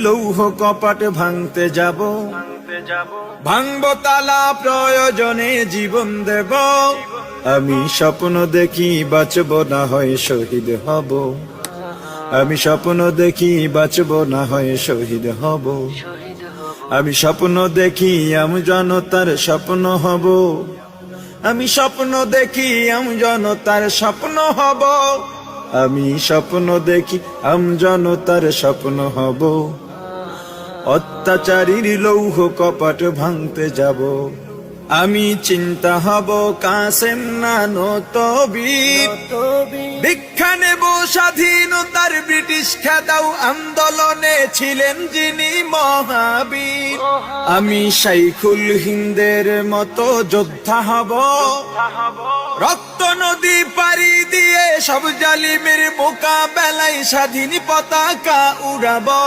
লৌহ কপাট ভাঙতে যাব, ভাঙবো তালা প্রয়োজনে জীবন দেব। আমি স্বপ্ন দেখি বাঁচব না হয় শহীদ হব, আমি স্বপ্ন দেখি বাঁচব না হয় শহীদ হব। আমি স্বপ্ন দেখি আমি জনতার স্বপ্ন হব, আমি স্বপ্ন দেখি আমি জনতার স্বপ্ন হব। আমি স্বপ্ন দেখি আমি জনতার স্বপ্ন হব। অত্যাচারীর লৌহ কপাট ভাঙতে যাব, আমি চিন্তা হব কাসেম নানত বীর। দীক্ষা নেব স্বাধীনতার ব্রিটিশ খেদাও আন্দোলনে ছিলেন যিনি মহাবীর। আমি শাইখুল হিন্দের মতো যোদ্ধা হব, রক্ত নদী পাড়ি দিয়ে সব জালিমের মোকাবেলায় স্বাধীন পতাকা উড়াবো।